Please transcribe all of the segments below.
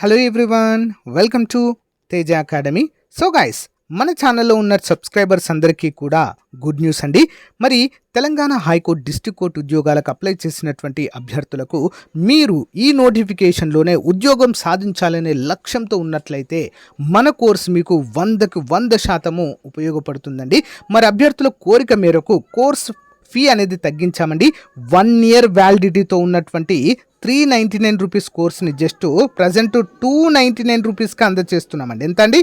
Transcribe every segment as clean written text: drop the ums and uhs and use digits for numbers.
Hello everyone, welcome to Teja academy. So guys, మన ఛానల్లో ఉన్న సబ్స్క్రైబర్స్ అందరికీ కూడా గుడ్ న్యూస్ అండి. మరి తెలంగాణ హైకోర్టు డిస్ట్రిక్ట్ కోర్టు ఉద్యోగాలకు అప్లై చేసినటువంటి అభ్యర్థులకు మీరు ఈ నోటిఫికేషన్లోనే ఉద్యోగం సాధించాలనే లక్ష్యంతో ఉన్నట్లయితే మన కోర్స్ మీకు 100% ఉపయోగపడుతుందండి. మరి అభ్యర్థుల కోరిక మేరకు కోర్స్ ఫీ అనేది తగ్గించామండి. 1 ఇయర్ వ్యాలిడిటీతో ఉన్నటువంటి 399 రూపీస్ కోర్స్ని జస్ట్ ప్రజెంట్ 299 రూపీస్కి అందజేస్తున్నామండి. ఎంత అండి?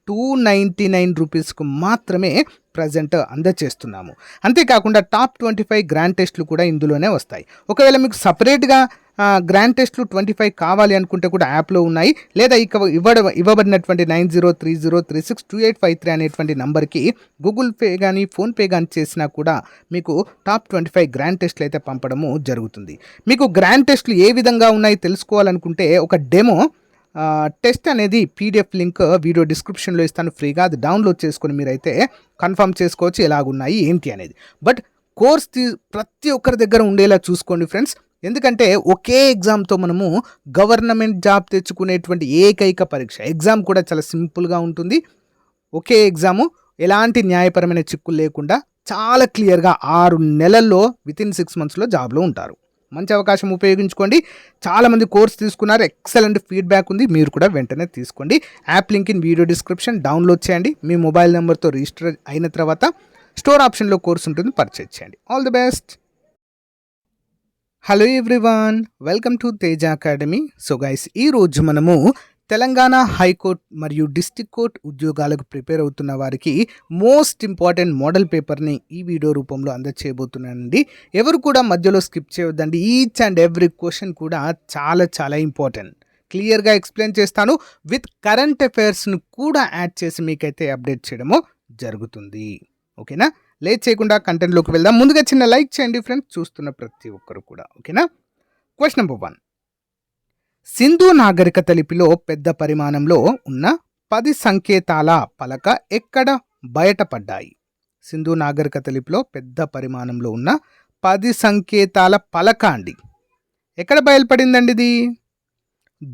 299 రూపీస్కు మాత్రమే ప్రజెంట్ అందజేస్తున్నాము. అంతేకాకుండా టాప్ 25 గ్రాండ్ టెస్ట్లు కూడా ఇందులోనే వస్తాయి. ఒకవేళ మీకు సపరేట్గా గ్రాండ్ టెస్ట్లు 25 కావాలి అనుకుంటే కూడా యాప్లో ఉన్నాయి, లేదా ఇవ్వబడినటువంటి 9030362853 అనేటువంటి నంబర్కి గూగుల్ పే కానీ ఫోన్పే కానీ చేసినా కూడా మీకు టాప్ 25 గ్రాండ్ టెస్ట్లు అయితే పంపడము జరుగుతుంది. మీకు గ్రాండ్ టెస్ట్లు ఏ విధంగా ఉన్నాయి తెలుసుకోవాలనుకుంటే ఒక డెమో టెస్ట్ అనేది పీడిఎఫ్ లింక్ వీడియో డిస్క్రిప్షన్లో ఇస్తాను, ఫ్రీగా అది డౌన్లోడ్ చేసుకొని మీరైతే కన్ఫర్మ్ చేసుకోవచ్చు ఎలాగున్నాయి ఏంటి అనేది. బట్ కోర్స్ ప్రతి ఒక్కరి దగ్గర ఉండేలా చూసుకోండి ఫ్రెండ్స్. ఎందుకంటే ఒకే ఎగ్జామ్తో మనము గవర్నమెంట్ జాబ్ తెచ్చుకునేటువంటి ఏకైక పరీక్ష. ఎగ్జామ్ కూడా చాలా సింపుల్గా ఉంటుంది. ఒకే ఎగ్జాము, ఎలాంటి న్యాయపరమైన చిక్కులు లేకుండా చాలా క్లియర్గా 6 నెలల్లో వితిన్ 6 మంత్స్లో జాబ్లో ఉంటారు. మంచి అవకాశం ఉపయోగించుకోండి. చాలామంది కోర్స్ తీసుకున్నారు, ఎక్సలెంట్ ఫీడ్బ్యాక్ ఉంది. మీరు కూడా వెంటనే తీసుకోండి. App link in video description, download చేయండి. మీ మొబైల్ నెంబర్తో రిజిస్టర్ అయిన తర్వాత స్టోర్ ఆప్షన్లో కోర్స్ ఉంటుంది, పర్చేజ్ చేయండి. All the best. Hello everyone, welcome to Teja academy. So guys, ఈరోజు మనము తెలంగాణ హైకోర్టు మరియు డిస్ట్రిక్ట్ కోర్ట్ ఉద్యోగాలకు ప్రిపేర్ అవుతున్న వారికి మోస్ట్ ఇంపార్టెంట్ మోడల్ పేపర్ని ఈ వీడియో రూపంలో అందజేయబోతున్నానండి. ఎవరు కూడా మధ్యలో స్కిప్ చేయొద్దండి. ఈచ్ అండ్ ఎవ్రీ క్వశ్చన్ కూడా చాలా చాలా ఇంపార్టెంట్. క్లియర్గా ఎక్స్ప్లెయిన్ చేస్తాను. విత్ కరెంట్ అఫైర్స్ను కూడా యాడ్ చేసి మీకైతే అప్డేట్ చేయడము జరుగుతుంది. ఓకేనా? లేట్ చేయకుండా కంటెంట్లోకి వెళ్దాం. ముందుగా చిన్న లైక్ చేయండి ఫ్రెండ్స్, చూస్తున్న ప్రతి ఒక్కరు కూడా. ఓకేనా? Question number 1. సింధు నాగరికత లిపిలో పెద్ద పరిమాణంలో ఉన్న 10 సంకేతాల పలక ఎక్కడ బయటపడ్డాయి? సింధు నాగరికత లిపిలో పెద్ద పరిమాణంలో ఉన్న 10 సంకేతాల పలక అండి. ఎక్కడ బయలుపడిందండి ఇది?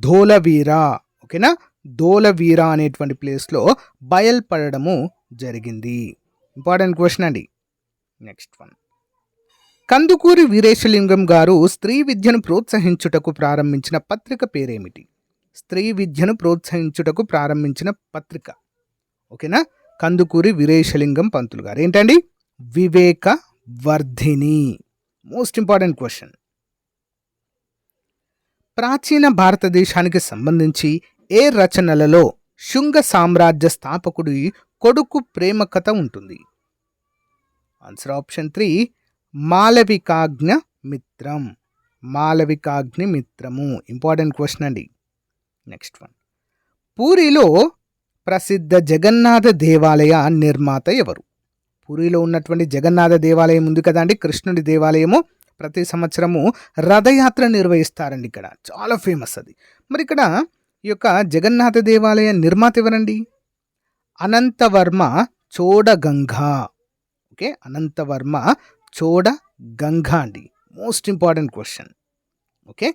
ధోలవీరా. ఓకేనా? ధోలవీరా అనేటువంటి ప్లేస్లో బయలుపడము జరిగింది. ఇంపార్టెంట్ క్వశ్చన్ అండి. నెక్స్ట్ 1. కందుకూరి వీరేశలింగం గారు స్త్రీ విద్యను ప్రోత్సహించుటకు ప్రారంభించిన పత్రిక పేరేమిటి? స్త్రీ విద్యను ప్రోత్సహించుటకు ప్రారంభించిన పత్రిక. ఓకేనా? కందుకూరి వీరేశలింగం పంతులు గారు. ఏంటండి? Viveka Vardhini. Most important question. ప్రాచీన భారతదేశానికి సంబంధించి ఏ రచనలలో శుంగ సామ్రాజ్య స్థాపకుడి కొడుకు ప్రేమ కథ ఉంటుంది? Answer option 3, మాలవికాగ్ని మిత్రం. మాలవికాగ్ని మిత్రము. ఇంపార్టెంట్ క్వశ్చన్ అండి. నెక్స్ట్ 1. పూరిలో ప్రసిద్ధ జగన్నాథ దేవాలయ నిర్మాత ఎవరు? పూరిలో ఉన్నటువంటి జగన్నాథ దేవాలయం ఉంది కదండి, కృష్ణుడి దేవాలయము. ప్రతి సంవత్సరము రథయాత్ర నిర్వహిస్తారండి ఇక్కడ, చాలా ఫేమస్ అది. మరి ఇక్కడ ఈ యొక్క జగన్నాథ దేవాలయ నిర్మాత ఎవరండి? అనంతవర్మ చోడగంగా. ఓకే, అనంతవర్మ చోడగంగా అండి. Most important question. Okay,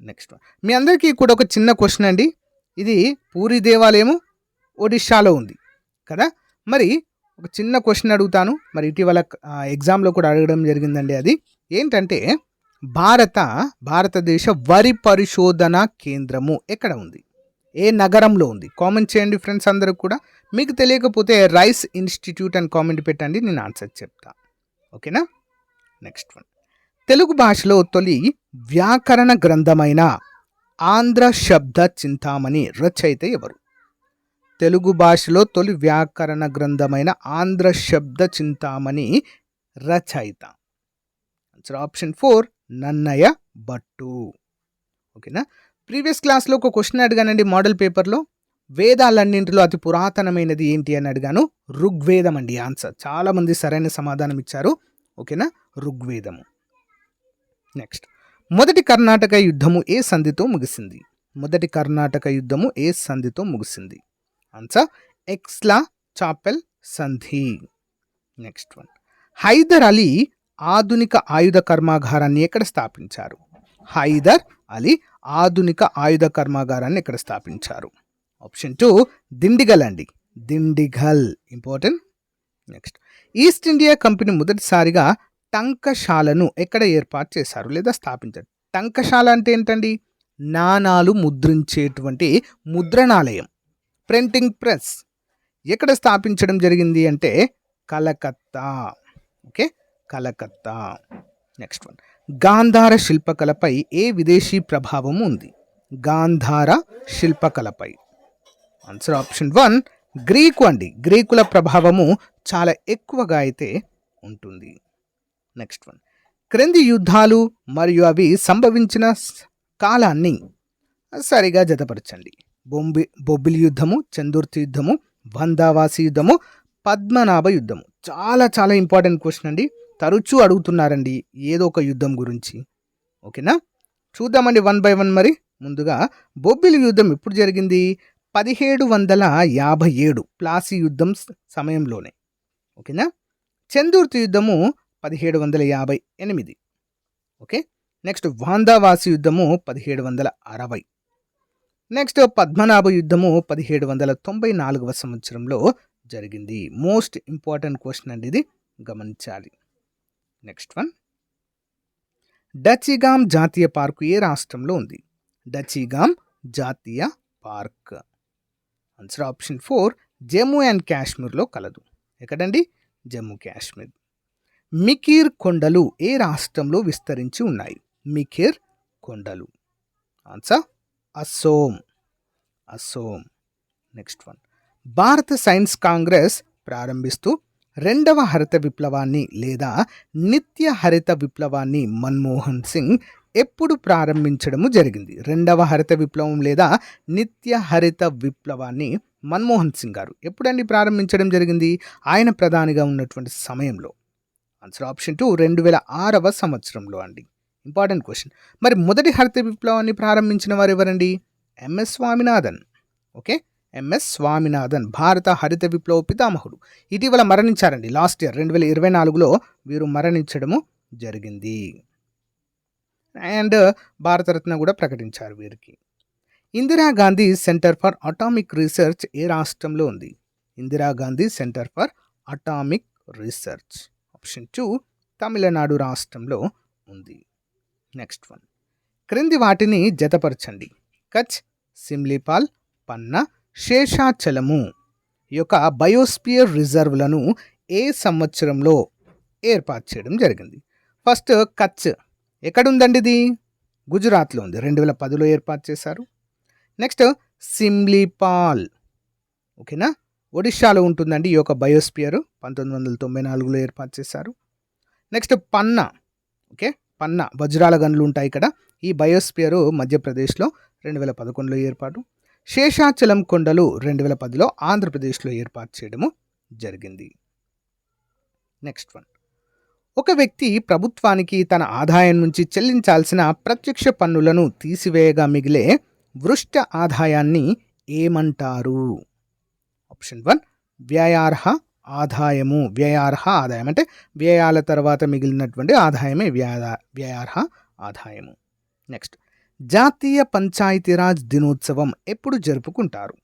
next 1. మీ అందరికీ కూడా ఒక చిన్న క్వశ్చన్ అండి. ఇది పూరి దేవాలయము ఒడిశాలో ఉంది కదా. మరి ఒక చిన్న క్వశ్చన్ అడుగుతాను. మరి ఇటీవల ఎగ్జామ్లో కూడా అడగడం జరిగిందండి. అది ఏంటంటే, భారతదేశ వరి పరిశోధన కేంద్రము ఎక్కడ ఉంది? ఏ నగరంలో ఉంది? కామెంట్ చేయండి ఫ్రెండ్స్ అందరూ కూడా. మీకు తెలియకపోతే రైస్ ఇన్స్టిట్యూట్ అని కామెంట్ పెట్టండి, నేను ఆన్సర్ చెప్తా. ఓకేనా? నెక్స్ట్ 1. తెలుగు భాషలో తొలి వ్యాకరణ గ్రంథమైన ఆంధ్ర శబ్ద చింతామణి రచయిత ఎవరు? తెలుగు భాషలో తొలి వ్యాకరణ గ్రంథమైన ఆంధ్ర శబ్ద చింతామణి రచయిత. Answer option 4, Nannaya Bhattu. ఓకేనా? ప్రీవియస్ క్లాస్లో ఒక క్వశ్చన్ అడిగానండి మోడల్ పేపర్లో. వేదాలన్నింటిలో అతి పురాతనమైనది ఏంటి అని అడిగాను. ఋగ్వేదం అండి ఆన్సర్. చాలామంది సరైన సమాధానం ఇచ్చారు. ఓకేనా? ఋగ్వేదము. నెక్స్ట్, మొదటి కర్ణాటక యుద్ధము ఏ సంధితో ముగిసింది? మొదటి కర్ణాటక యుద్ధము ఏ సంధితో ముగిసింది? ఆన్సర్ ఎక్స్లా చాపెల్ సంధి. నెక్స్ట్ 1. హైదర్ అలీ ఆధునిక ఆయుధ కర్మాగారాన్ని ఎక్కడ స్థాపించారు? హైదర్ అలీ ఆధునిక ఆయుధ కర్మాగారాన్ని ఇక్కడ స్థాపించారు? ఆప్షన్ 2 దిండిగల్ అండి. Dindigul important. Next, east India company మొదటిసారిగా టంకశాలను ఎక్కడ ఏర్పాటు చేశారు లేదా స్థాపించారు? టంకశాల అంటే ఏంటండి? నాణాలు ముద్రించేటువంటి ముద్రణాలయం, ప్రింటింగ్ ప్రెస్. ఎక్కడ స్థాపించడం జరిగింది అంటే Calcutta. Okay, Calcutta. Next one, Gandhara శిల్పకళపై ఏ విదేశీ ప్రభావం ఉంది? గాంధార శిల్పకళపై ఆన్సర్ ఆప్షన్ 1 గ్రీకు అండి. గ్రీకుల ప్రభావము చాలా ఎక్కువగా అయితే ఉంటుంది. నెక్స్ట్ వన్, క్రింది యుద్ధాలు మరియు అవి సంభవించిన కాలాన్ని సరిగా జతపరచండి. బొబ్బిలి యుద్ధము, చందుర్తి యుద్ధము, వందావాసి యుద్ధము, పద్మనాభ యుద్ధము. చాలా చాలా ఇంపార్టెంట్ క్వశ్చన్ అండి. తరచూ అడుగుతున్నారండి ఏదో ఒక యుద్ధం గురించి. ఓకేనా, చూద్దామండి 1 by 1. మరి ముందుగా బొబ్బిలి యుద్ధం ఎప్పుడు జరిగింది? 1757 ప్లాసీ యుద్ధం సమయంలోనే. ఓకేనా. చందుర్తి యుద్ధము 1758. ఓకే. నెక్స్ట్ వాందావాసి యుద్ధము 1760. నెక్స్ట్ పద్మనాభ యుద్ధము 1794 సంవత్సరంలో జరిగింది. మోస్ట్ ఇంపార్టెంట్ క్వశ్చన్ అండి, ఇది గమనించాలి. నెక్స్ట్ వన్, డచిగామ్ జాతీయ పార్కు ఏ రాష్ట్రంలో ఉంది? డచిగామ్ జాతీయ park answer option 4 Jammu and కాశ్మీర్లో కలదు. ఎక్కడండి? జమ్మూ కాశ్మీర్. మికిర్ కొండలు ఏ రాష్ట్రంలో విస్తరించి ఉన్నాయి? మికిర్ కొండలు answer Assam. Assam. Next one, భారత సైన్స్ కాంగ్రెస్ ప్రారంభిస్తూ రెండవ హరిత విప్లవాన్ని లేదా నిత్య హరిత విప్లవాన్ని మన్మోహన్ సింగ్ ఎప్పుడు ప్రారంభించడము జరిగింది? రెండవ హరిత విప్లవం లేదా నిత్య హరిత విప్లవాన్ని మన్మోహన్ సింగ్ గారు ఎప్పుడండి ప్రారంభించడం జరిగింది? ఆయన ప్రధానిగా ఉన్నటువంటి సమయంలో. ఆన్సర్ ఆప్షన్ 2 2006 సంవత్సరంలో అండి. Important question. మరి మొదటి హరిత విప్లవాన్ని ప్రారంభించిన వారు ఎవరండి? MS Swaminathan. Okay, MS Swaminathan భారత హరిత విప్లవ పితామహుడు. ఇటీవల మరణించారండి. లాస్ట్ ఇయర్ 2024లో వీరు మరణించడము జరిగింది. అండ్ భారతరత్న కూడా ప్రకటించారు వీరికి. Indira Gandhi centre for atomic research ఏ రాష్ట్రంలో ఉంది? Indira Gandhi centre for atomic research option 2 Tamil Nadu రాష్ట్రంలో ఉంది. నెక్స్ట్ వన్, క్రింది వాటిని జతపరచండి. కచ్, సిమ్లీపాల్, పన్నా, శేషాచలము యొక్క బయోస్పియర్ రిజర్వ్లను ఏ సంవత్సరంలో ఏర్పాటు చేయడం జరిగింది? ఫస్ట్ కచ్ ఎక్కడుందండి? ఇది గుజరాత్లో ఉంది. 2010లో ఏర్పాటు చేశారు. నెక్స్ట్ సిమ్లీపాల్, ఓకేనా, ఒడిషాలో ఉంటుందండి. ఈ యొక్క బయోస్పియర్ 1994లో ఏర్పాటు చేశారు. నెక్స్ట్ పన్నా, ఓకే, పన్నా వజ్రాల గనులు ఉంటాయి ఇక్కడ. ఈ బయోస్పియర్ మధ్యప్రదేశ్లో 2011లో ఏర్పాటు. శేషాచలం కొండలు 2010లో ఆంధ్రప్రదేశ్లో ఏర్పాటు చేయడము జరిగింది. నెక్స్ట్ వన్, ఒక వ్యక్తి ప్రభుత్వానికి తన ఆదాయం నుంచి చెల్లించాల్సిన ప్రత్యక్ష పన్నులను తీసివేయగా మిగిలే వృష్ట ఆదాయాన్ని ఏమంటారు? ఆప్షన్ 1 వ్యయార్హ ఆదాయము. వ్యయార్హ ఆదాయం అంటే వ్యయాల తర్వాత మిగిలినటువంటి ఆదాయమే వ్యయార్హ ఆదాయము. నెక్స్ట్, జాతీయ పంచాయతీరాజ్ దినోత్సవం ఎప్పుడు జరుపుకుంటారు?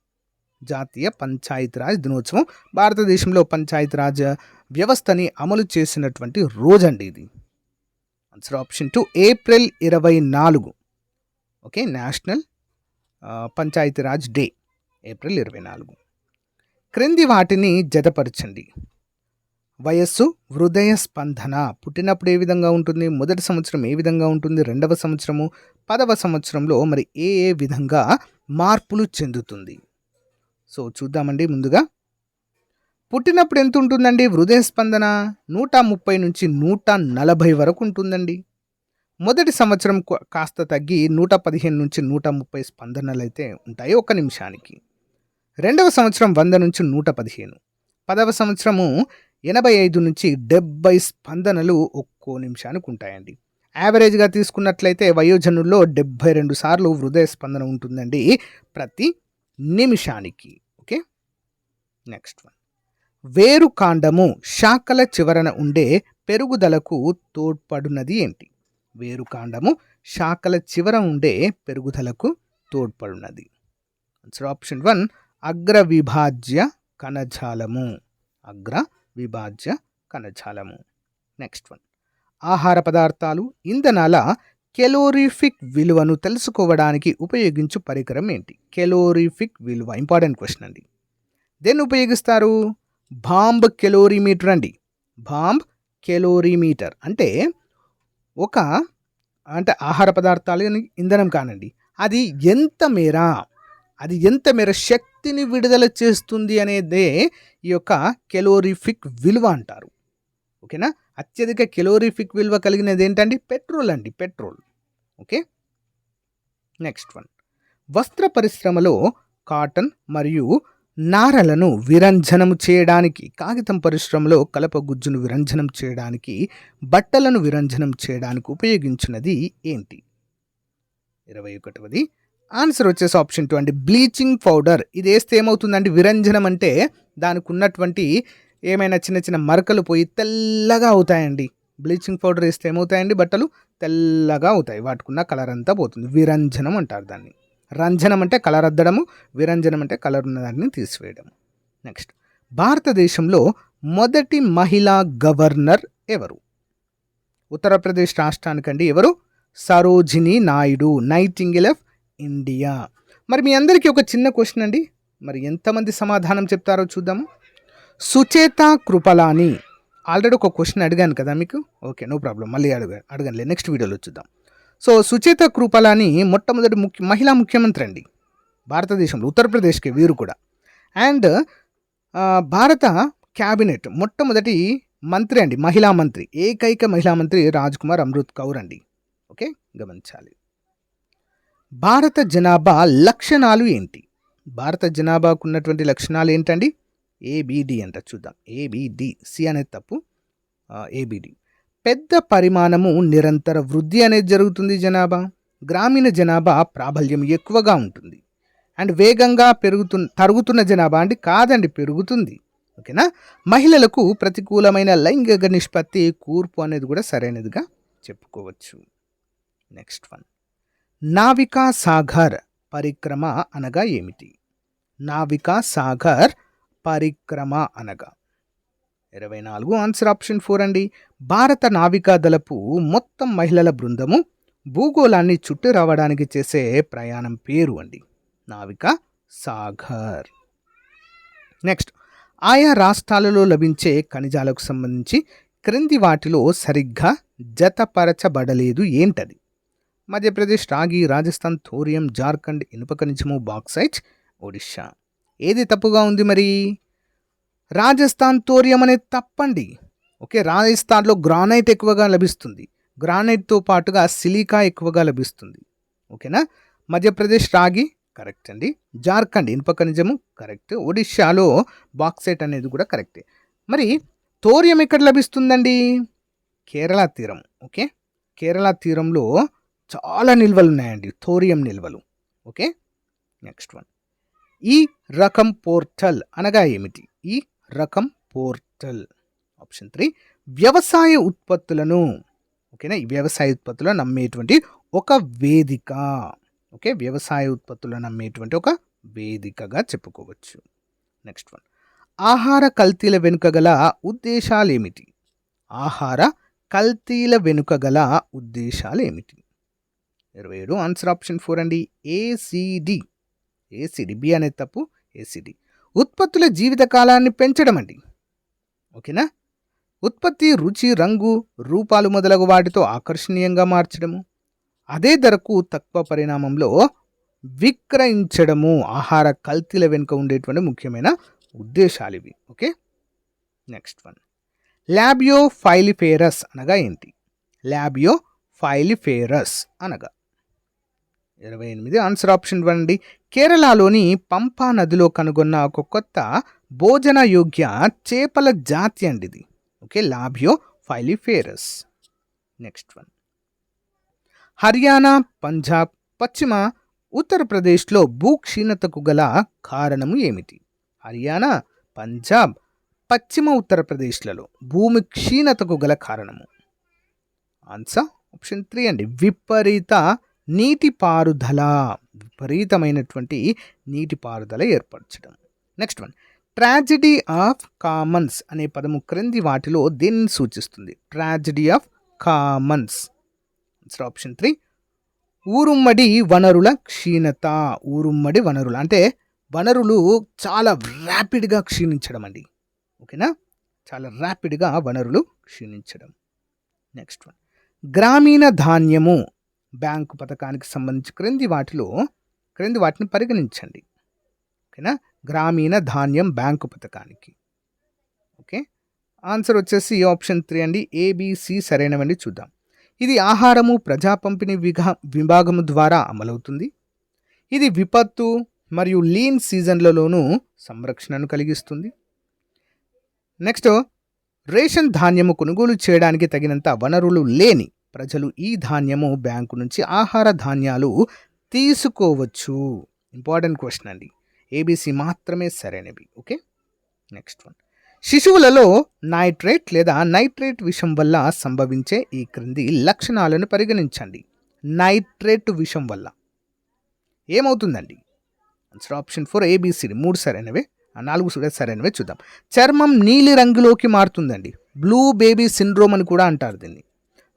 జాతీయ పంచాయతీరాజ్ దినోత్సవం భారతదేశంలో పంచాయతీరాజ్ వ్యవస్థని అమలు చేసినటువంటి రోజండి ఇది. Answer option 2 April 24. Okay, national Panchayati Raj day April 24. క్రింది వాటిని జతపరచండి. వయస్సు, హృదయ స్పందన పుట్టినప్పుడు ఏ విధంగా ఉంటుంది? మొదటి సంవత్సరం ఏ విధంగా ఉంటుంది? రెండవ సంవత్సరము, 10వ సంవత్సరంలో మరి ఏ ఏ విధంగా మార్పులు చెందుతుంది? సో చూద్దామండి. ముందుగా పుట్టినప్పుడు ఎంత ఉంటుందండి? హృదయ స్పందన 130 నుంచి 140 వరకు ఉంటుందండి. మొదటి సంవత్సరం కాస్త తగ్గి 115 నుంచి 130 స్పందనలు అయితే ఉంటాయి 1 నిమిషానికి. రెండవ సంవత్సరం 100 నుంచి 115. 10వ సంవత్సరము 85 నుంచి 70 స్పందనలు ఒక్కో నిమిషానికి ఉంటాయండి. యావరేజ్గా తీసుకున్నట్లయితే వయోజనుల్లో 72 సార్లు హృదయ స్పందన ఉంటుందండి ప్రతి నిమిషానికి. ఓకే, నెక్స్ట్ వన్, వేరు కాండము శాఖల చివరన ఉండే పెరుగుదలకు తోడ్పడునది ఏంటి? వేరుకాండము శాఖల చివర ఉండే పెరుగుదలకు తోడ్పడున్నది. ఆన్సర్ ఆప్షన్ 1 అగ్ర విభాజ్య కణజాలము. అగ్ర విభాజ్య కణజాలము. నెక్స్ట్ వన్, ఆహార పదార్థాలు ఇంధనాల కెలోరిఫిక్ విలువను తెలుసుకోవడానికి ఉపయోగించు పరికరం ఏంటి? కెలోరిఫిక్ విలువ ఇంపార్టెంట్ క్వశ్చన్ అండి. దేన్ని ఉపయోగిస్తారు? బాంబ్ కెలోరీమీటర్ అండి. బాంబ్ కెలోరీమీటర్ అంటే ఆహార పదార్థాలు ఇంధనం కానండి, అది ఎంత మేర శక్తిని విడుదల చేస్తుంది అనేదే ఈ యొక్క కెలోరిఫిక్ విలువ అంటారు. ఓకేనా? అత్యధిక కెలోరిఫిక్ విలువ కలిగినది ఏంటండి? పెట్రోల్ అండి, పెట్రోల్. ఓకే, నెక్స్ట్ వన్, వస్త్ర పరిశ్రమలో కాటన్ మరియు నారలను విరంజనము చేయడానికి, కాగితం పరిశ్రమలో కలప గుజ్జును విరంజనం చేయడానికి, బట్టలను విరంజనం చేయడానికి ఉపయోగించినది ఏంటి? 21వ ఆన్సర్ వచ్చేసి ఆప్షన్ 2 అండి, బ్లీచింగ్ పౌడర్. ఇది వేస్తే ఏమవుతుందండి? విరంజనం అంటే దానికి ఉన్నటువంటి ఏమైనా చిన్న చిన్న మరకలు పోయి తెల్లగా అవుతాయండి. బ్లీచింగ్ పౌడర్ వేస్తే ఏమవుతాయండి? బట్టలు తెల్లగా అవుతాయి, వాటికున్న కలర్ అంతా పోతుంది. విరంజనం అంటారు దాన్ని. రంజనం అంటే కలర్ అద్దడము, విరంజనం అంటే కలర్ ఉన్నదాన్ని తీసివేయడం. నెక్స్ట్, భారతదేశంలో మొదటి మహిళా గవర్నర్ ఎవరు? ఉత్తరప్రదేశ్ రాష్ట్రానికండి. ఎవరు? Sarojini Naidu, nightingale of India. మరి మీ అందరికీ ఒక చిన్న క్వశ్చన్ అండి, మరి ఎంతమంది సమాధానం చెప్తారో చూద్దాము. సుచేత కృపలాని, ఆల్రెడీ ఒక క్వశ్చన్ అడిగాను కదా మీకు. ఓకే, నో ప్రాబ్లం, మళ్ళీ అడగనులే, నెక్స్ట్ వీడియోలో చూద్దాం. సో సుచేత కృపలాని మొట్టమొదటి మహిళా ముఖ్యమంత్రి అండి భారతదేశంలో, ఉత్తరప్రదేశ్కి వీరు కూడా. అండ్ భారత క్యాబినెట్ మొట్టమొదటి మంత్రి అండి, మహిళా మంత్రి, ఏకైక మహిళా మంత్రి రాజ్కుమార్ అమృత్ కౌర్ అండి. ఓకే, గమనించాలి. భారత జనాభా లక్షణాలు ఏంటి? భారత జనాభాకు ఉన్నటువంటి లక్షణాలు ఏంటండి? ఏబిడి అంట, చూద్దాం. ఏబిడి, సి అనేది తప్పు, ఏబిడి. పెద్ద పరిమాణము, నిరంతర వృద్ధి అనేది జరుగుతుంది జనాభా. గ్రామీణ జనాభా ప్రాబల్యం ఎక్కువగా ఉంటుంది. అండ్ వేగంగా తరుగుతున్న జనాభా అంటే కాదండి, పెరుగుతుంది. ఓకేనా? మహిళలకు ప్రతికూలమైన లైంగిక నిష్పత్తి, కూర్పు అనేది కూడా సరైనదిగా చెప్పుకోవచ్చు. నెక్స్ట్ వన్, నావికా సాగర్ పరిక్రమ అనగా ఏమిటి? నావికా సాగర్ పరిక్రమ అనగా 24 ఆన్సర్ ఆప్షన్ 4 అండి. భారత నావికా దళపు మొత్తం మహిళల బృందము భూగోళాన్ని చుట్టి రావడానికి చేసే ప్రయాణం పేరు అండి నావికా సాగర్. నెక్స్ట్, ఆయా రాష్ట్రాలలో లభించే ఖనిజాలకు సంబంధించి క్రింది వాటిలో సరిగ్గా జతపరచబడలేదు ఏంటది? మధ్యప్రదేశ్ రాగి, రాజస్థాన్ థోరియం, జార్ఖండ్ ఇనుప ఖనిజము, బాక్సైట్, ఒడిషా. ఏది తప్పుగా ఉంది మరి? రాజస్థాన్ థోరియం అనేది తప్పండి. ఓకే, రాజస్థాన్లో గ్రానైట్ ఎక్కువగా లభిస్తుంది. గ్రానైట్తో పాటుగా సిలికా ఎక్కువగా లభిస్తుంది. ఓకేనా? మధ్యప్రదేశ్ రాగి కరెక్ట్ అండి. జార్ఖండ్ ఇనుప ఖనిజము కరెక్ట్. ఒడిషాలో బాక్సైట్ అనేది కూడా కరెక్టే. మరి థోరియం ఎక్కడ లభిస్తుందండి? కేరళ తీరం. ఓకే, కేరళ తీరంలో చాలా నిల్వలు ఉన్నాయండి, థోరియం నిల్వలు. ఓకే, నెక్స్ట్ వన్, ఈ రకం పోర్టల్ అనగా ఏమిటి? ఈ రకం పోర్టల్ ఆప్షన్ 3 వ్యవసాయ ఉత్పత్తులను, ఓకేనా, ఈ వ్యవసాయ ఉత్పత్తులను నమ్మేటువంటి ఒక వేదిక. ఓకే, వ్యవసాయ ఉత్పత్తులను నమ్మేటువంటి ఒక వేదికగా చెప్పుకోవచ్చు. నెక్స్ట్ వన్, ఆహార కల్తీల వెనుక గల ఉద్దేశాలు ఏమిటి? ఆహార కల్తీల వెనుక గల ఉద్దేశాలు ఏమిటి? 27 ఆన్సర్ ఆప్షన్ 4 అండి, ఏసిడి. బి అనేది తప్పు, ఏసిడి. ఉత్పత్తుల జీవితకాలాన్ని పెంచడం అండి. ఓకేనా? ఉత్పత్తి రుచి, రంగు, రూపాలు మొదలగు వాటితో ఆకర్షణీయంగా మార్చడము, అదే ధరకు తక్కువ పరిణామంలో విక్రయించడము ఆహార కల్తీల వెనుక ఉండేటువంటి ముఖ్యమైన ఉద్దేశాలు ఇవి. ఓకే, నెక్స్ట్ వన్, ల్యాబియో ఫైలిఫేరస్ అనగా ఏంటి? ల్యాబియో ఫైలిఫేరస్ అనగా 28 ఆన్సర్ ఆప్షన్ 1 అండి. కేరళలోని పంపా నదిలో కనుగొన్న ఒక కొత్త భోజన యోగ్య చేపల జాతి అండి ఇది. ఓకే, లాబియో ఫైలిఫేరస్. నెక్స్ట్ వన్, హర్యానా, పంజాబ్, పశ్చిమ ఉత్తరప్రదేశ్లో భూక్షీణతకు గల కారణము ఏమిటి? హర్యానా, పంజాబ్, పశ్చిమ ఉత్తరప్రదేశ్లలో భూమి క్షీణతకు గల కారణము ఆన్సర్ ఆప్షన్ 3 అండి, విపరీత నీటిపారుదల. విపరీతమైనటువంటి నీటిపారుదల ఏర్పరచడం. Next one, tragedy of commons అనే పదము క్రింది వాటిలో దేనిని సూచిస్తుంది? Tragedy of commons. ఆప్షన్ 3, ఊరుమ్మడి వనరుల క్షీణత. ఊరుమ్మడి వనరులు అంటే వనరులు చాలా ర్యాపిడ్గా క్షీణించడం అండి. ఓకేనా, చాలా ర్యాపిడ్గా వనరులు క్షీణించడం. నెక్స్ట్ వన్, గ్రామీణ ధాన్యము బ్యాంకు పథకానికి సంబంధించి క్రింది వాటిని పరిగణించండి. ఓకేనా, గ్రామీణ ధాన్యం బ్యాంకు పథకానికి. ఓకే, ఆన్సర్ వచ్చేసి ఆప్షన్ 3 అండి, ఏబిసి సరైనవండి. చూద్దాం. ఇది ఆహారము ప్రజా పంపిణీ విభాగము ద్వారా అమలవుతుంది. ఇది విపత్తు మరియు లీన్ సీజన్లలోనూ సంరక్షణను కలిగిస్తుంది. నెక్స్ట్, రేషన్ ధాన్యము కొనుగోలు చేయడానికి తగినంత వనరులు లేని ప్రజలు ఈ ధాన్యము బ్యాంకు నుంచి ఆహార ధాన్యాలు తీసుకోవచ్చు. ఇంపార్టెంట్ క్వశ్చన్ అండి, ఏబిసి మాత్రమే సరైనవి. ఓకే, నెక్స్ట్ వన్, శిశువులలో నైట్రేట్ లేదా నైట్రేట్ విషం వల్ల సంభవించే ఈ క్రింది లక్షణాలను పరిగణించండి. నైట్రేట్ విషం వల్ల ఏమవుతుందండి? Answer option 4, A B C D. 3 సరైనవే, 4 సరైనవే. చూద్దాం. చర్మం నీలి రంగులోకి మారుతుందండి. బ్లూ బేబీ సిండ్రోమ్ అని కూడా అంటారు దీన్ని.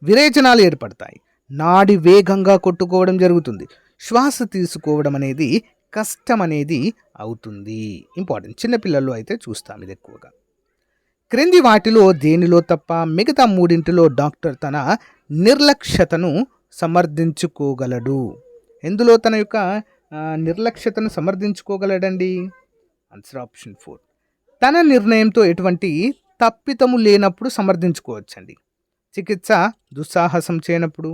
విరేచనాలు ఏర్పడతాయి. నాడి వేగంగా కొట్టుకోవడం జరుగుతుంది. శ్వాస తీసుకోవడం అనేది కష్టం అనేది అవుతుంది. ఇంపార్టెంట్, చిన్నపిల్లల్లో అయితే చూస్తాం ఇది ఎక్కువగా. క్రింది వాటిలో దేనిలో తప్ప మిగతా 3 డాక్టర్ తన నిర్లక్ష్యతను సమర్థించుకోగలడు? ఎందులో తన యొక్క నిర్లక్ష్యతను సమర్థించుకోగలడండి? ఆన్సర్ ఆప్షన్ 4, తన నిర్ణయంతో ఎటువంటి తప్పితము లేనప్పుడు సమర్థించుకోవచ్చండి. చికిత్స దుస్సాహసం చేయనప్పుడు,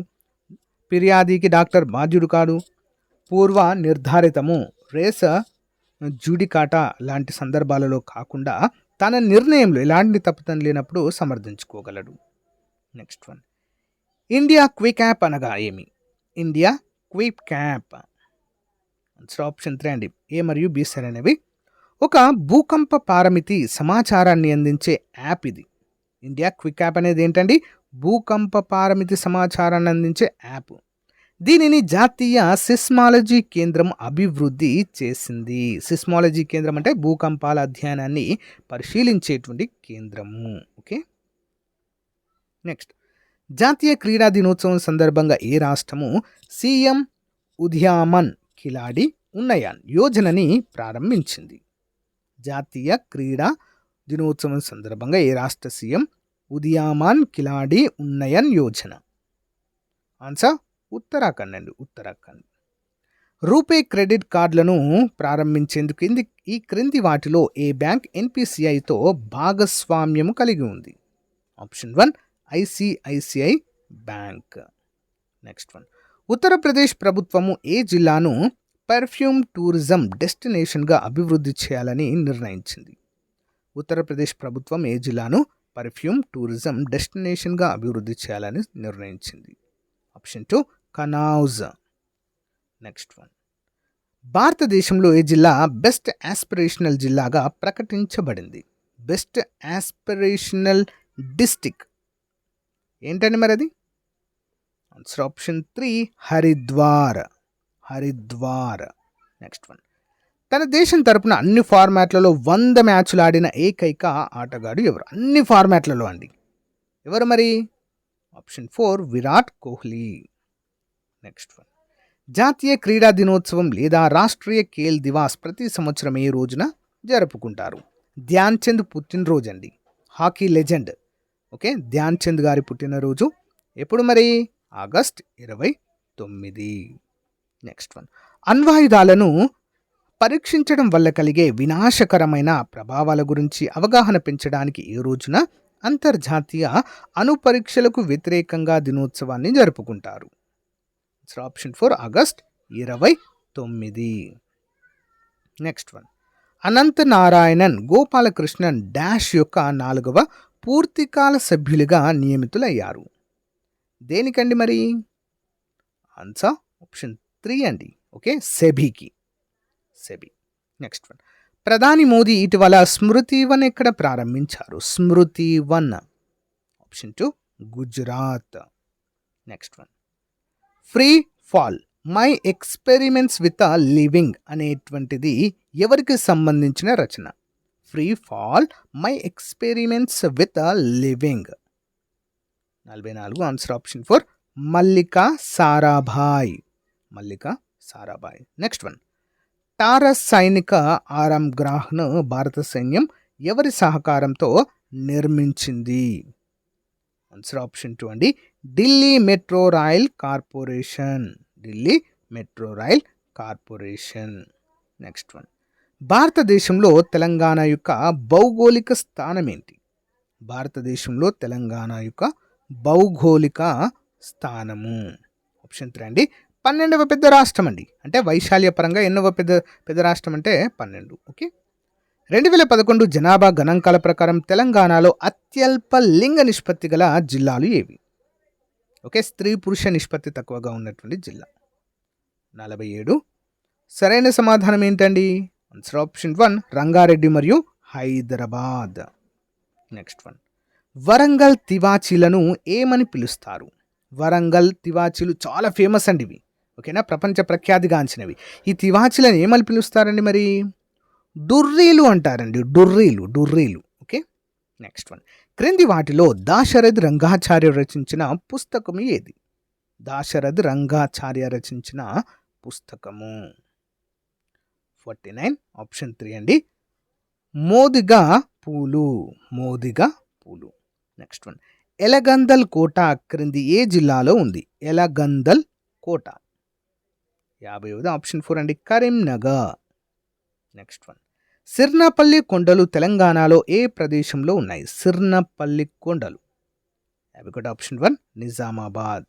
ఫిర్యాదికి డాక్టర్ బాధ్యుడు కాడు, పూర్వ నిర్ధారితము రేస జుడికాట లాంటి సందర్భాలలో కాకుండా తన నిర్ణయంలో ఎలాంటి తప్పిదం లేనప్పుడు సమర్థించుకోగలడు. Next one, India quick app అనగా ఏమి? India quick app. Answer option 3 అండి, ఏ మరియు బి సరైనవి. ఒక భూకంప పారమితి సమాచారాన్ని అందించే యాప్ ఇది. ఇండియా క్విక్ యాప్ అనేది ఏంటండి? భూకంప పారమితి సమాచారాన్ని అందించే యాప్. దీనిని జాతీయ సిస్మాలజీ కేంద్రం అభివృద్ధి చేసింది. సిస్మాలజీ కేంద్రం అంటే భూకంపాల అధ్యయనాన్ని పరిశీలించేటువంటి కేంద్రము. ఓకే, నెక్స్ట్, జాతీయ క్రీడా దినోత్సవం సందర్భంగా ఏ రాష్ట్రము సీఎం ఉద్యామన్ కిలాడి ఉన్నయాన్ యోజనని ప్రారంభించింది? జాతీయ క్రీడా దినోత్సవం సందర్భంగా ఏ రాష్ట్ర సీఎం ఉదయామాన్ కిలాడి ఉన్నయన్ యోజన? ఆన్సర్ ఉత్తరాఖండ్ అండి, ఉత్తరాఖండ్. రూపే క్రెడిట్ కార్డులను ప్రారంభించేందుకు ఈ క్రింది వాటిలో ఏ బ్యాంక్ ఎన్పిసిఐతో భాగస్వామ్యము కలిగి ఉంది? Option 1, ICICI bank. Next one, Uttar Pradesh ప్రభుత్వము ఏ జిల్లాను పర్ఫ్యూమ్ టూరిజం డెస్టినేషన్గా అభివృద్ధి చేయాలని నిర్ణయించింది? ఉత్తరప్రదేశ్ ప్రభుత్వం ఏ జిల్లాను పర్ఫ్యూమ్ టూరిజం డెస్టినేషన్గా అభివృద్ధి చేయాలని నిర్ణయించింది? ఆప్షన్ 2, కనౌజ్. నెక్స్ట్ వన్, భారతదేశంలో ఏ జిల్లా బెస్ట్ ఆస్పిరేషనల్ జిల్లాగా ప్రకటించబడింది? బెస్ట్ ఆస్పిరేషనల్ డిస్టిక్ ఏంటండి మరి అది? Answer option 3, Haridwar. Haridwar. Next one, తన దేశం తరపున అన్ని ఫార్మాట్లలో 100 మ్యాచ్లు ఆడిన ఏకైక ఆటగాడు ఎవరు? అన్ని ఫార్మాట్లలో అండి. ఎవరు మరి? Option 4, Virat Kohli. Next one, జాతీయ క్రీడా దినోత్సవం లేదా రాష్ట్రీయ ఖేల్ దివాస్ ప్రతి సంవత్సరం ఏ రోజున జరుపుకుంటారు? ధ్యాన్ చంద్ పుట్టినరోజు అండి, hockey legend. Okay, Dhyan Chand గారి పుట్టినరోజు ఎప్పుడు మరి? ఆగస్ట్ 29. నెక్స్ట్ వన్, అణ్వాయుధాలను పరీక్షించడం వల్ల కలిగే వినాశకరమైన ప్రభావాల గురించి అవగాహన పెంచడానికి ఏ రోజున అంతర్జాతీయ అణు పరీక్షలకు వ్యతిరేకంగా దినోత్సవాన్ని జరుపుకుంటారు? Option 4, August 29. నెక్స్ట్ వన్, అనంత నారాయణన్ గోపాలకృష్ణన్ డాష్ యొక్క 4వ పూర్తికాల సభ్యులుగా నియమితులయ్యారు. దేనికండి మరి? ఆన్సర్ ఆప్షన్ 3 అండి. ఓకే, సెబీకి. సెబీ. నెక్స్ట్ వన్, ప్రధాని మోదీ ఇటీవల స్మృతి వన్ ఎక్కడ ప్రారంభించారు? Smriti Van. Option 2, Gujarat. Next one, free fall my experiments with a living అనేటువంటిది ఎవరికి సంబంధించిన రచన? Free fall my experiments with a living. 44 answer option 4 Mallika Sarabhai. Mallika Sarabhai. Next one, టారస్ సైనిక ఆరాంగ్రాహ్ను భారత సైన్యం ఎవరి సహకారంతో నిర్మించింది? ఆన్సర్ ఆప్షన్ 2 అండి, Delhi metro rail corporation. Delhi metro rail corporation. Next one, భారతదేశంలో తెలంగాణ యొక్క భౌగోళిక స్థానం ఏంటి? భారతదేశంలో తెలంగాణ యొక్క భౌగోళిక స్థానము ఆప్షన్ 3 అండి, 12వ పెద్ద రాష్ట్రం అండి. అంటే వైశాల్య పరంగా ఎన్నవ పెద్ద రాష్ట్రం అంటే 12. ఓకే. 2011 జనాభా గణాంకాల ప్రకారం తెలంగాణలో అత్యల్ప లింగ నిష్పత్తి గల జిల్లాలు ఏవి? ఓకే, స్త్రీ పురుష నిష్పత్తి తక్కువగా ఉన్నటువంటి జిల్లా 47. సరైన సమాధానం ఏంటండి? ఆన్సర్ ఆప్షన్ 1 రంగారెడ్డి మరియు హైదరాబాద్. నెక్స్ట్ వన్, వరంగల్ తివాచీలను ఏమని పిలుస్తారు? వరంగల్ తివాచీలు చాలా ఫేమస్ అండి ఇవి. ఓకేనా, ప్రపంచ ప్రఖ్యాతిగాంచినవి. ఈ తివాచీలను ఏమని పిలుస్తారండి? మరి డుర్రీలు అంటారండి. డుర్రీలు. ఓకే. నెక్స్ట్ వన్, క్రింది వాటిలో దాశరథి రంగాచార్య రచించిన పుస్తకము ఏది? దాశరథి రంగాచార్య రచించిన పుస్తకము 49 ఆప్షన్ 3 అండి, మోదిగా పూలు. నెక్స్ట్ వన్, ఎలగందల్ కోట క్రింది ఏ జిల్లాలో ఉంది? ఎలగందల్ కోట 50వ ఆప్షన్ 4 అండి, కరీంనగర్. నెక్స్ట్ వన్, సిర్నాపల్లి కొండలు తెలంగాణలో ఏ ప్రదేశంలో ఉన్నాయి? సిర్నాపల్లి కొండలు 51 ఆప్షన్ 1 నిజామాబాద్.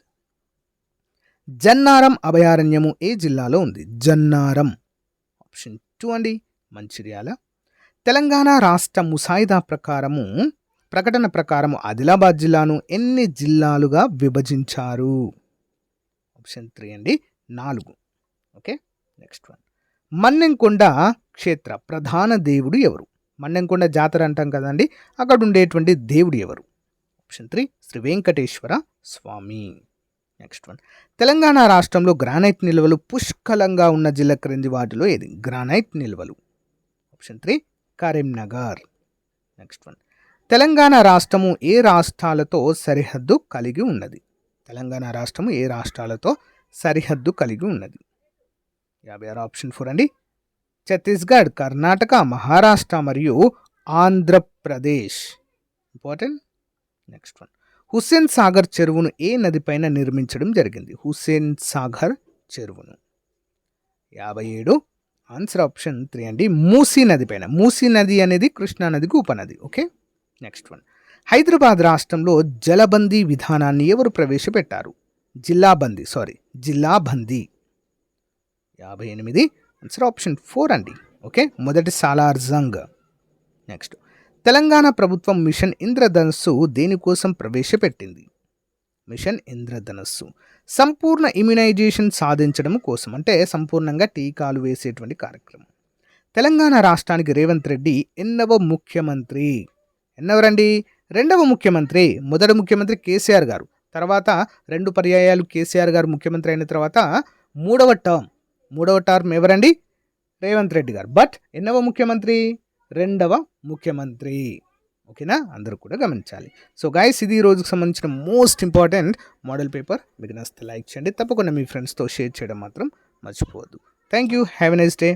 జన్నారం అభయారణ్యము ఏ జిల్లాలో ఉంది? జన్నారం ఆప్షన్ 2 అండి, మంచిర్యాల. తెలంగాణ రాష్ట్ర ముసాయిదా ప్రకటన ప్రకారము ఆదిలాబాద్ జిల్లాను ఎన్ని జిల్లాలుగా విభజించారు? ఆప్షన్ 3 అండి, 4. ఓకే. నెక్స్ట్ వన్, మన్నెంకొండ క్షేత్ర ప్రధాన దేవుడు ఎవరు? మన్నెంకొండ జాతర అంటాం కదండి, అక్కడ ఉండేటువంటి దేవుడు ఎవరు? ఆప్షన్ 3 శ్రీ వెంకటేశ్వర స్వామి. నెక్స్ట్ వన్, తెలంగాణ రాష్ట్రంలో గ్రానైట్ నిల్వలు పుష్కలంగా ఉన్న జిల్లా క్రింది వాటిలో ఏది? గ్రానైట్ నిల్వలు option 3 Karimnagar. Next one, Telangana రాష్ట్రము ఏ రాష్ట్రాలతో సరిహద్దు కలిగి ఉన్నది? తెలంగాణ రాష్ట్రము ఏ రాష్ట్రాలతో సరిహద్దు కలిగి ఉన్నది? 56 ఆప్షన్ 4 అండి, ఛత్తీస్గఢ్, కర్ణాటక, మహారాష్ట్ర మరియు Andhra Pradesh. Important. Next one, Hussain Sagar చెరువును ఏ నది పైన నిర్మించడం జరిగింది? హుస్సేన్ సాగర్ చెరువును 57 ఆన్సర్ ఆప్షన్ 3 అండి, మూసీ నది పైన. మూసీ నది అనేది కృష్ణా నదికి ఉపనది. ఓకే. నెక్స్ట్ వన్, హైదరాబాద్ రాష్ట్రంలో జలబందీ విధానాన్ని ఎవరు ప్రవేశపెట్టారు? జిల్లాబందీ. 58 ఆన్సర్ ఆప్షన్ 4 అండి. ఓకే, మొదటి సాలార్ జంగ్. నెక్స్ట్, తెలంగాణ ప్రభుత్వం మిషన్ ఇంద్రధనస్సు దేనికోసం ప్రవేశపెట్టింది? మిషన్ ఇంద్రధనస్సు సంపూర్ణ ఇమ్యునైజేషన్ సాధించడం కోసం, అంటే సంపూర్ణంగా టీకాలు వేసేటువంటి కార్యక్రమం. తెలంగాణ రాష్ట్రానికి రేవంత్ రెడ్డి ఎన్నవ ముఖ్యమంత్రి? ఎన్నవరండి? 2వ ముఖ్యమంత్రి. మొదటి ముఖ్యమంత్రి కేసీఆర్ గారు, తర్వాత 2 పర్యాయాలు కేసీఆర్ గారు ముఖ్యమంత్రి అయిన తర్వాత మూడవ టర్మ్ ఎవరండి? రేవంత్ రెడ్డి గారు. బట్ ఎన్నవ ముఖ్యమంత్రి? 2వ ముఖ్యమంత్రి. ఓకేనా, అందరూ కూడా గమనించాలి. సో గైస్, ఇది ఈ రోజుకు సంబంధించిన మోస్ట్ ఇంపార్టెంట్ మోడల్ పేపర్. మీకు నచ్చితే లైక్ చేయండి, తప్పకుండా మీ ఫ్రెండ్స్తో షేర్ చేయడం మాత్రం మర్చిపోవద్దు. Thank you, have a nice day.